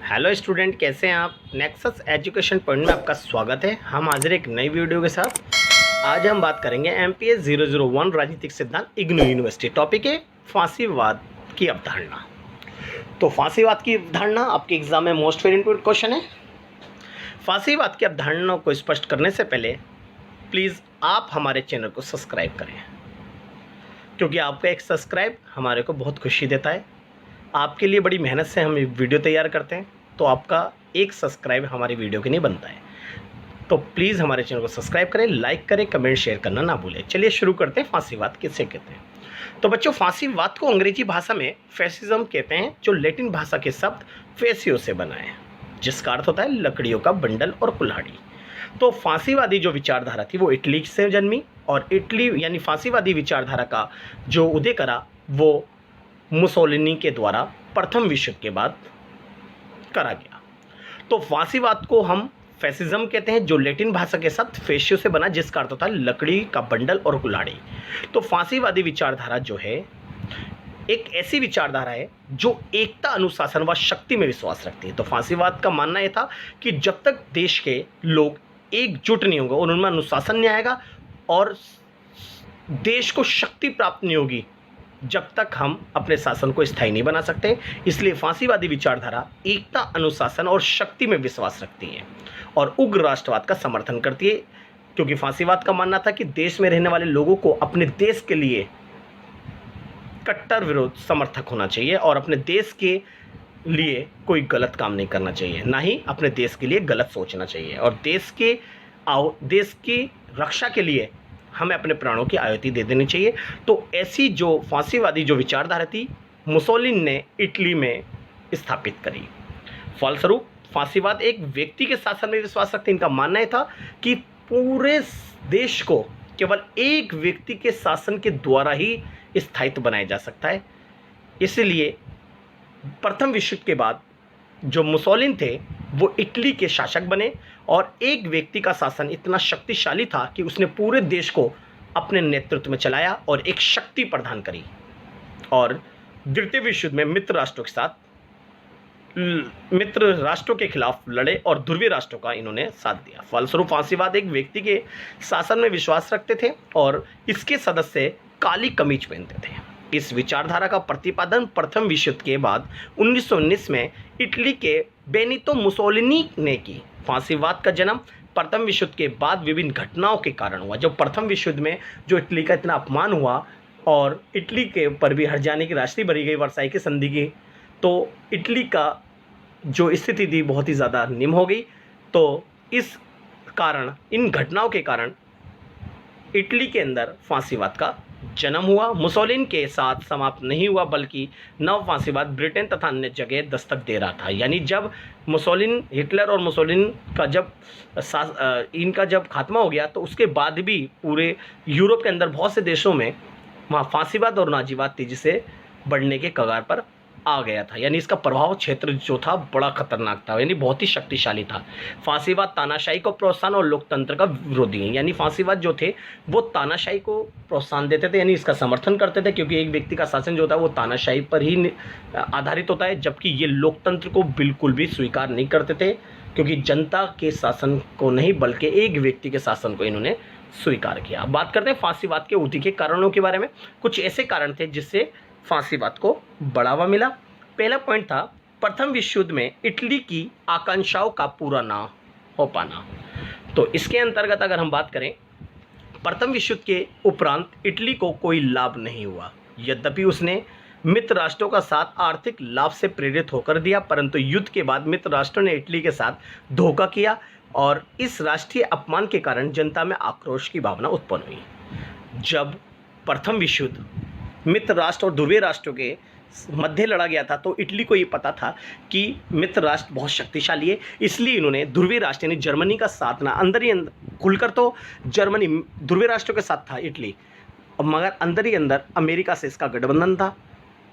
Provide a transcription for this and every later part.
Hello student, कैसे हैं आप। नेक्सस एजुकेशन पॉइंट में आपका स्वागत है। हम हाजिर एक नई वीडियो के साथ। आज हम बात करेंगे MPS 001 राजनीतिक सिद्धांत इग्नू यूनिवर्सिटी। टॉपिक है फांसीवाद की अवधारणा। तो फांसीवाद की अवधारणा आपके एग्जाम में मोस्ट वेरी इंपॉर्टेंट क्वेश्चन है। फांसीवाद की अवधारणा को स्पष्ट करने से पहले प्लीज़ आप हमारे चैनल को सब्सक्राइब करें, क्योंकि आपका एक सब्सक्राइब हमारे को बहुत खुशी देता है। आपके लिए बड़ी मेहनत से हम वीडियो तैयार करते हैं, तो आपका एक सब्सक्राइब हमारी वीडियो के लिए बनता है। तो प्लीज़ हमारे चैनल को सब्सक्राइब करें, लाइक करें, कमेंट शेयर करना ना भूलें। चलिए शुरू करते हैं। फांसीवाद किसे कहते हैं? तो बच्चों, फांसीवाद को अंग्रेजी भाषा में फैसिज्म कहते हैं, जो लैटिन भाषा के शब्द फेसियो से बना है, जिसका अर्थ होता है लकड़ियों का बंडल और कुल्हाड़ी। तो फांसीवादी जो विचारधारा थी वो इटली से जन्मी, और इटली यानी फांसीवादी विचारधारा का जो उदय करा वो मुसोलिनी के द्वारा प्रथम विश्व युद्ध के बाद करा गया। तो फांसीवाद को हम फैसिज्म कहते हैं, जो लैटिन भाषा के शब्द फेशियो से बना, जिसका अर्थ होता है लकड़ी का बंडल और कुल्हाड़ी। तो फांसीवादी विचारधारा जो है एक ऐसी विचारधारा है जो एकता, अनुशासन व शक्ति में विश्वास रखती है। तो फांसीवाद का मानना यह था कि जब तक देश के लोग एकजुट नहीं होंगे और उनमें अनुशासन नहीं आएगा और देश को शक्ति प्राप्त नहीं होगी, जब तक हम अपने शासन को स्थायी नहीं बना सकते। इसलिए फांसीवादी विचारधारा एकता, अनुशासन और शक्ति में विश्वास रखती है और उग्र राष्ट्रवाद का समर्थन करती है, क्योंकि फांसीवाद का मानना था कि देश में रहने वाले लोगों को अपने देश के लिए कट्टर विरोध समर्थक होना चाहिए और अपने देश के लिए कोई गलत काम नहीं करना चाहिए, ना ही अपने देश के लिए गलत सोचना चाहिए, और देश की रक्षा के लिए हमें अपने प्राणों की आहुति दे देनी चाहिए। तो ऐसी जो फांसीवादी जो विचारधारा थी मुसोलिनी ने इटली में स्थापित करी। फलस्वरूप फांसीवाद एक व्यक्ति के शासन में विश्वास रखते। इनका मानना यह था कि पूरे देश को केवल एक व्यक्ति के शासन के द्वारा ही स्थायित्व बनाया जा सकता है। इसलिए प्रथम विश्व युद्ध के बाद जो मुसोलिनी थे वो इटली के शासक बने, और एक व्यक्ति का शासन इतना शक्तिशाली था कि उसने पूरे देश को अपने नेतृत्व में चलाया और एक शक्ति प्रदान करी, और द्वितीय विश्व युद्ध में मित्र राष्ट्रों के खिलाफ लड़े और ध्रुवीय राष्ट्रों का इन्होंने साथ दिया। फलस्वरूप फांसीवाद एक व्यक्ति के शासन में विश्वास रखते थे और इसके सदस्य काली कमीज पहनते थे। इस विचारधारा का प्रतिपादन प्रथम विश्व युद्ध के बाद 1919 में इटली के बेनितो मुसोलिनी ने की। फांसीवाद का जन्म प्रथम विश्व युद्ध के बाद विभिन्न घटनाओं के कारण हुआ। जब प्रथम विश्व युद्ध में जो इटली का इतना अपमान हुआ और इटली के ऊपर भी हट जाने की राशि भरी गई वर्साई की संधि की, तो इटली का जो स्थिति थी बहुत ही ज़्यादा निम्न हो गई। तो इस कारण, इन घटनाओं के कारण इटली के अंदर फांसीवाद का जन्म हुआ। मुसोलिनी के साथ समाप्त नहीं हुआ, बल्कि नव फांसीवाद ब्रिटेन तथा अन्य जगह दस्तक दे रहा था। यानी जब मुसोलिनी, हिटलर और मुसोलिनी का इनका जब खात्मा हो गया, तो उसके बाद भी पूरे यूरोप के अंदर बहुत से देशों में वहाँ फांसीवाद और नाजीवाद तेजी से बढ़ने के कगार पर आ गया था। यानी इसका प्रभाव क्षेत्र जो था बड़ा खतरनाक था, यानी बहुत ही शक्तिशाली था। फांसीवाद तानाशाही को प्रोत्साहन और लोकतंत्र का विरोधी है। यानी फांसीवाद जो थे वो तानाशाही को प्रोत्साहन देते थे, यानी इसका समर्थन करते थे, क्योंकि एक व्यक्ति का शासन जो होता है वो तानाशाही पर ही आधारित होता है, जबकि ये लोकतंत्र को बिल्कुल भी स्वीकार नहीं करते थे, क्योंकि जनता के शासन को नहीं बल्कि एक व्यक्ति के शासन को इन्होंने स्वीकार किया। अब बात करते हैं फांसीवाद के उदय के कारणों के बारे में। कुछ ऐसे कारण थे जिससे फांसीवाद को बढ़ावा मिला। पहला पॉइंट था प्रथम विश्व युद्ध में इटली की आकांक्षाओं का पूरा ना हो पाना। तो इसके अंतर्गत अगर हम बात करें, प्रथम विश्व युद्ध के उपरांत इटली को कोई लाभ नहीं हुआ। यद्यपि उसने मित्र राष्ट्रों का साथ आर्थिक लाभ से प्रेरित होकर दिया, परंतु युद्ध के बाद मित्र राष्ट्रों ने इटली के साथ धोखा किया और इस राष्ट्रीय अपमान के कारण जनता में आक्रोश की भावना उत्पन्न हुई। जब प्रथम विश्व युद्ध मित्र राष्ट्र और ध्रुवीय राष्ट्रों के मध्य लड़ा गया था, तो इटली को ये पता था कि मित्र राष्ट्र बहुत शक्तिशाली है, इसलिए इन्होंने ध्रुवीय राष्ट्र यानी जर्मनी का साथ ना, अंदर ही अंदर खुलकर तो जर्मनी ध्रुवीय राष्ट्रों के साथ था इटली, मगर अंदर ही अंदर अमेरिका से इसका गठबंधन था,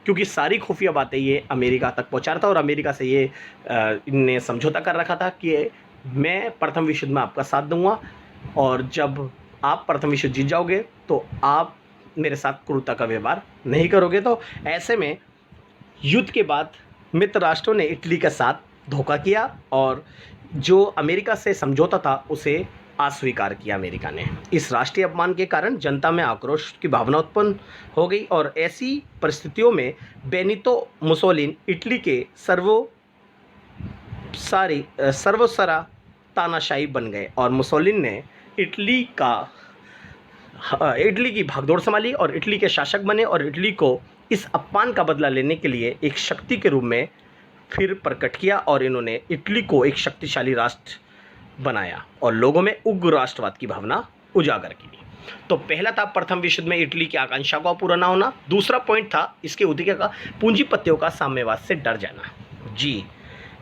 क्योंकि सारी खुफिया बातें ये अमेरिका तक पहुँचा रहा था और अमेरिका से ये इनने समझौता कर रखा था कि मैं प्रथम विश्व युद्ध में आपका साथ दूंगा, और जब आप प्रथम विश्व युद्ध जीत जाओगे तो आप मेरे साथ क्रूरता का व्यवहार नहीं करोगे। तो ऐसे में युद्ध के बाद मित्र राष्ट्रों ने इटली के साथ धोखा किया और जो अमेरिका से समझौता था उसे अस्वीकार किया अमेरिका ने। इस राष्ट्रीय अपमान के कारण जनता में आक्रोश की भावना उत्पन्न हो गई और ऐसी परिस्थितियों में बेनितो मुसोलिनी इटली के सर्वसरा तानाशाही बन गए और मुसोलिनी ने इटली की भागदौड़ संभाली और इटली के शासक बने और इटली को इस अपमान का बदला लेने के लिए एक शक्ति के रूप में फिर प्रकट किया और इन्होंने इटली को एक शक्तिशाली राष्ट्र बनाया और लोगों में उग्र राष्ट्रवाद की भावना उजागर की। तो पहला था प्रथम विश्व में इटली की आकांक्षा का पूरा ना होना। दूसरा पॉइंट था इसके उदय का पूंजीपतियों का साम्यवाद से डर जाना। जी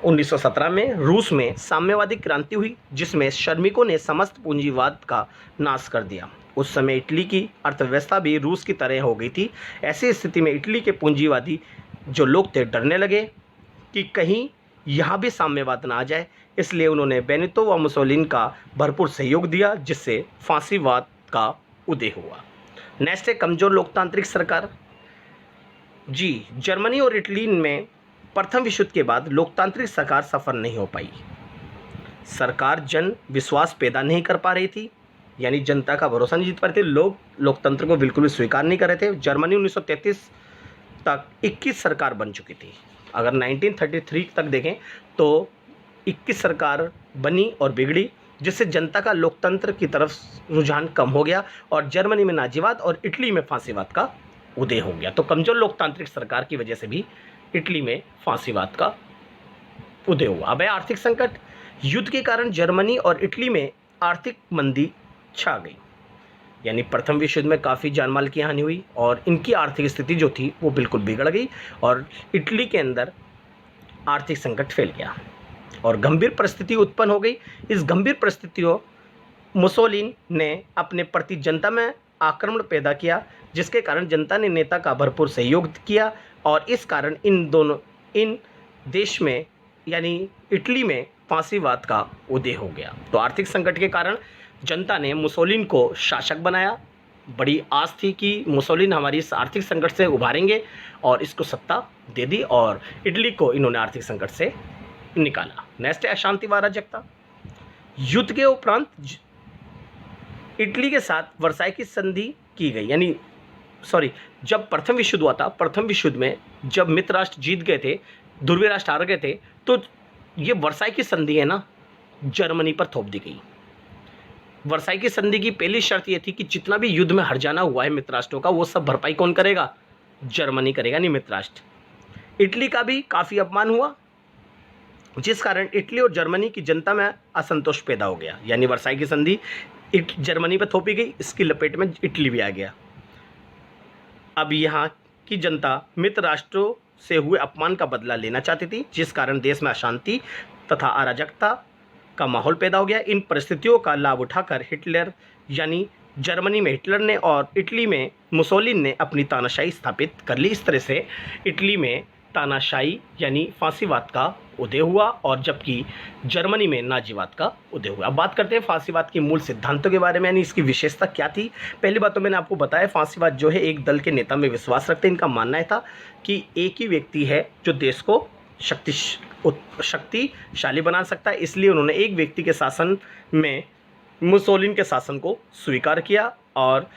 1917 में रूस में साम्यवादी क्रांति हुई जिसमें श्रमिकों ने समस्त पूंजीवाद का नाश कर दिया। उस समय इटली की अर्थव्यवस्था भी रूस की तरह हो गई थी। ऐसी स्थिति में इटली के पूंजीवादी जो लोग थे डरने लगे कि कहीं यहाँ भी साम्यवाद ना आ जाए, इसलिए उन्होंने बेनितो व मुसोलिनी का भरपूर सहयोग दिया जिससे फांसीवाद का उदय हुआ। नेक्स्ट है कमजोर लोकतांत्रिक सरकार। जी जर्मनी और इटली में प्रथम विश्व युद्ध के बाद लोकतांत्रिक सरकार सफल नहीं हो पाई। सरकार जन विश्वास पैदा नहीं कर पा रही थी, यानी जनता का भरोसा नहीं जीत पा रहे थे। लोग लोकतंत्र को बिल्कुल भी स्वीकार नहीं कर रहे थे। जर्मनी 1933 तक 21 सरकार बन चुकी थी। अगर 1933 तक देखें तो 21 सरकार बनी और बिगड़ी जिससे जनता का लोकतंत्र की तरफ रुझान कम हो गया और जर्मनी में नाजीवाद और इटली में फांसीवाद का उदय हो गया। तो कमजोर लोकतांत्रिक सरकार की वजह से भी इटली में फांसीवाद का उदय हुआ। अब है आर्थिक संकट। युद्ध के कारण जर्मनी और इटली में आर्थिक मंदी छा गई, यानी प्रथम विश्व युद्ध में काफ़ी जानमाल की हानि हुई और इनकी आर्थिक स्थिति जो थी वो बिल्कुल बिगड़ गई और इटली के अंदर आर्थिक संकट फैल गया और गंभीर परिस्थिति उत्पन्न हो गई। इस गंभीर परिस्थितियों मुसोलिनी ने अपने प्रति जनता में आक्रमण पैदा किया जिसके कारण जनता ने नेता का भरपूर सहयोग किया और इस कारण इन देश में यानी इटली में फांसीवाद का उदय हो गया। तो आर्थिक संकट के कारण जनता ने मुसोलिनी को शासक बनाया। बड़ी आस थी कि मुसोलिनी हमारी इस आर्थिक संकट से उभारेंगे और इसको सत्ता दे दी और इटली को इन्होंने आर्थिक संकट से निकाला। नेक्स्ट है अशांति व अराजकता। युद्ध के उपरांत इटली के साथ वर्साई की संधि की गई, यानी जब प्रथम विश्व युद्ध हुआ था, प्रथम विश्व युद्ध में जब मित्र राष्ट्र जीत गए थे, ध्रुवीय राष्ट्र हार गए थे, तो ये वर्साई की संधि है ना जर्मनी पर थोप दी गई। वर्साई की संधि की पहली शर्त ये थी कि जितना भी युद्ध में हर जाना हुआ है मित्र राष्ट्रों का वो सब भरपाई कौन करेगा? जर्मनी करेगा, नहीं मित्र राष्ट्र। इटली का भी काफ़ी अपमान हुआ जिस कारण इटली और जर्मनी की जनता में असंतोष पैदा हो गया, यानी वर्साई की संधि जर्मनी पर थोपी गई, इसकी लपेट में इटली भी आ गया। अब यहाँ की जनता मित्र राष्ट्रों से हुए अपमान का बदला लेना चाहती थी जिस कारण देश में अशांति तथा अराजकता का माहौल पैदा हो गया। इन परिस्थितियों का लाभ उठाकर हिटलर यानी जर्मनी में हिटलर ने और इटली में मुसोलिनी ने अपनी तानाशाही स्थापित कर ली। इस तरह से इटली में तानाशाही यानी फांसीवाद का उदय हुआ और जबकि जर्मनी में नाजीवाद का उदय हुआ। अब बात करते हैं फांसीवाद के मूल सिद्धांतों के बारे में, यानी इसकी विशेषता क्या थी। पहली बात तो मैंने आपको बताया, फांसीवाद जो है एक दल के नेता में विश्वास रखते हैं। इनका मानना था कि एक ही व्यक्ति है जो देश को शक्तिशाली बना सकता है, इसलिए उन्होंने एक व्यक्ति के शासन में मुसोलिनी के शासन को स्वीकार किया और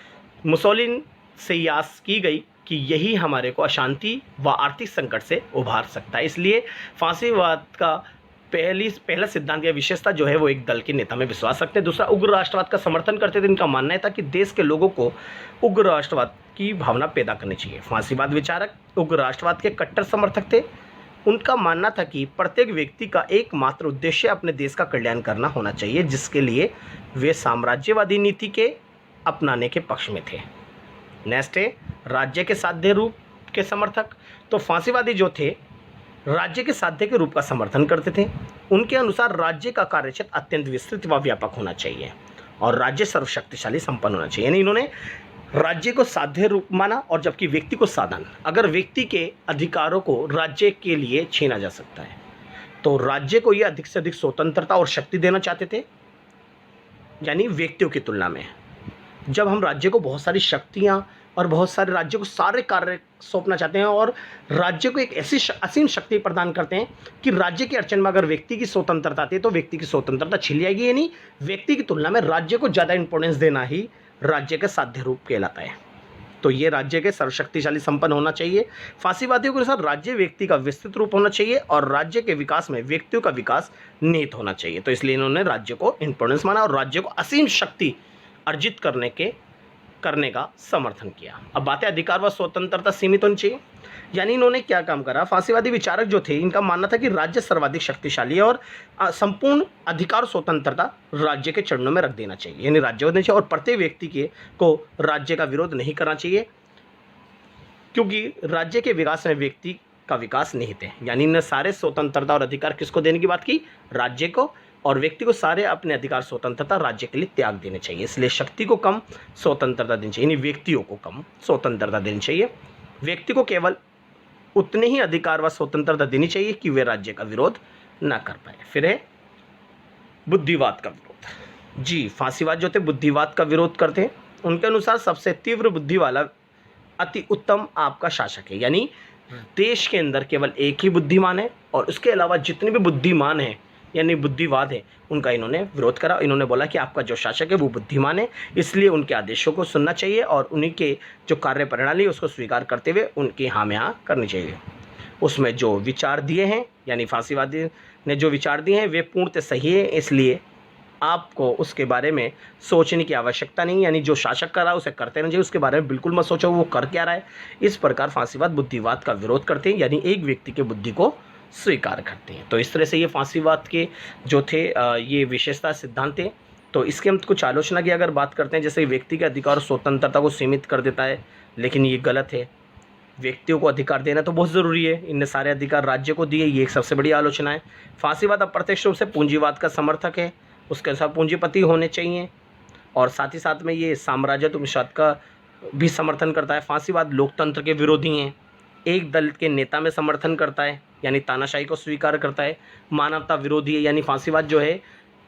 मुसोलिनी से ये आस की गई कि यही हमारे को अशांति व आर्थिक संकट से उभार सकता है। इसलिए फांसीवाद का पहला सिद्धांत या विशेषता जो है वो एक दल के नेता में विश्वास रखते हैं। दूसरा, उग्र राष्ट्रवाद का समर्थन करते थे। इनका मानना था कि देश के लोगों को उग्र राष्ट्रवाद की भावना पैदा करनी चाहिए। फांसीवाद विचारक उग्र राष्ट्रवाद के कट्टर समर्थक थे। उनका मानना था कि प्रत्येक व्यक्ति का एकमात्र उद्देश्य अपने देश का कल्याण करना होना चाहिए, जिसके लिए वे साम्राज्यवादी नीति के अपनाने के पक्ष में थे। नेक्स्ट है राज्य के साध्य रूप के समर्थक। तो फांसीवादी जो थे राज्य के साध्य के रूप का समर्थन करते थे। उनके अनुसार राज्य का कार्यक्षेत्र अत्यंत विस्तृत व व्यापक होना चाहिए और राज्य सर्वशक्तिशाली संपन्न होना चाहिए, यानी इन्होंने राज्य को साध्य रूप माना और जबकि व्यक्ति को साधन। अगर व्यक्ति के अधिकारों को राज्य के लिए छीना जा सकता है तो राज्य को ये अधिक से अधिक स्वतंत्रता और शक्ति देना चाहते थे, यानी व्यक्तियों की तुलना में। जब हम राज्य को बहुत सारी शक्तियाँ और बहुत सारे राज्यों को सारे कार्य सौंपना चाहते हैं और राज्य को एक ऐसी असीम शक्ति प्रदान करते हैं कि राज्य की अड़चन में अगर व्यक्ति की स्वतंत्रता आती है तो व्यक्ति की स्वतंत्रता छिन जाएगी, यानी व्यक्ति की तुलना में राज्य को ज़्यादा इंपॉर्टेंस देना ही राज्य का साध्य रूप कहलाता है। तो ये राज्य के सर्वशक्तिशाली संपन्न होना चाहिए। फांसीवादियों के अनुसार राज्य व्यक्ति का विस्तृत रूप होना चाहिए और राज्य के विकास में व्यक्तियों का विकास निहित होना चाहिए। तो इसलिए इन्होंने राज्य को इंपॉर्टेंस माना और राज्य को असीम शक्ति अर्जित करने का समर्थन किया। अब बातें अधिकार व स्वतंत्रता सीमित होनी चाहिए, यानी इन्होंने क्या काम करा, फांसीवादी विचारक जो थे इनका मानना था कि राज्य सर्वाधिक शक्तिशाली है और संपूर्ण अधिकार स्वतंत्रता राज्य के चरणों में रख देना चाहिए, यानी राज्य होना चाहिए और प्रत्येक व्यक्ति को राज्य का विरोध नहीं करना चाहिए, क्योंकि राज्य के विकास में व्यक्ति का विकास निहित है। यानी इन्हें सारे स्वतंत्रता और अधिकार किसको देने की बात की, राज्य को, और व्यक्ति को सारे अपने अधिकार स्वतंत्रता राज्य के लिए त्याग देने चाहिए। इसलिए शक्ति को कम स्वतंत्रता देनी चाहिए, यानी व्यक्तियों को कम स्वतंत्रता देनी चाहिए। व्यक्ति को केवल उतने ही अधिकार व स्वतंत्रता देनी चाहिए कि वे राज्य का विरोध ना कर पाए। फिर है बुद्धिवाद का विरोध। जी, फांसीवाद जो थे बुद्धिवाद का विरोध करते हैं। उनके अनुसार सबसे तीव्र बुद्धि वाला अति उत्तम आपका शासक है, यानी देश के अंदर केवल एक ही बुद्धिमान है और उसके अलावा जितने भी बुद्धिमान हैं यानी बुद्धिवाद है उनका इन्होंने विरोध करा। इन्होंने बोला कि आपका जो शासक है वो बुद्धिमान है, इसलिए उनके आदेशों को सुनना चाहिए और उन्हीं के जो कार्य प्रणाली है उसको स्वीकार करते हुए उनकी हाँ यहाँ करनी चाहिए। उसमें जो विचार दिए हैं यानी फांसीवादी ने जो विचार दिए हैं वे पूर्णतः सही है, इसलिए आपको उसके बारे में सोचने की आवश्यकता नहीं, यानी जो शासक कर रहा है उसे करते रहना चाहिए, उसके बारे में बिल्कुल मत सोचो वो कर क्या रहा है। इस प्रकार फांसीवाद बुद्धिवाद का विरोध करते हैं, यानी एक व्यक्ति के बुद्धि को स्वीकार करते हैं। तो इस तरह से ये फांसीवाद के जो थे ये विशेषता सिद्धांत थे। तो इसके हम कुछ आलोचना की अगर बात करते हैं, जैसे व्यक्ति के अधिकार और स्वतंत्रता को सीमित कर देता है, लेकिन ये गलत है। व्यक्तियों को अधिकार देना तो बहुत ज़रूरी है, इनने सारे अधिकार राज्य को दिए, ये एक सबसे बड़ी आलोचना है। फांसीवाद अप्रत्यक्ष रूप से पूंजीवाद का समर्थक है, उसके अनुसार पूंजीपति होने चाहिए और साथ ही साथ में ये साम्राज्यवाद का भी समर्थन करता है। फांसीवाद लोकतंत्र के विरोधी हैं, एक दल के नेता में समर्थन करता है, यानी तानाशाही को स्वीकार करता है। मानवता विरोधी है, यानी फांसीवाद जो है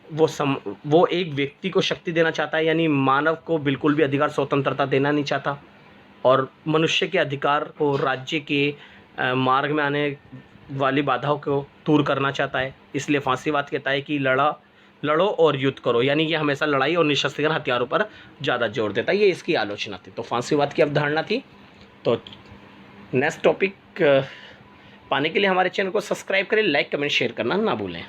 वो एक व्यक्ति को शक्ति देना चाहता है, यानी मानव को बिल्कुल भी अधिकार स्वतंत्रता देना नहीं चाहता और मनुष्य के अधिकार को राज्य के मार्ग में आने वाली बाधाओं को दूर करना चाहता है। इसलिए फांसीवाद कहता है कि लड़ो और युद्ध करो, यानी ये हमेशा लड़ाई और निशस्त्रीकरण हथियारों पर ज़्यादा जोर देता है। ये इसकी आलोचना थी। तो फांसीवाद की अवधारणा थी। तो नेक्स्ट टॉपिक पाने के लिए हमारे चैनल को सब्सक्राइब करें, लाइक कमेंट शेयर करना ना भूलें।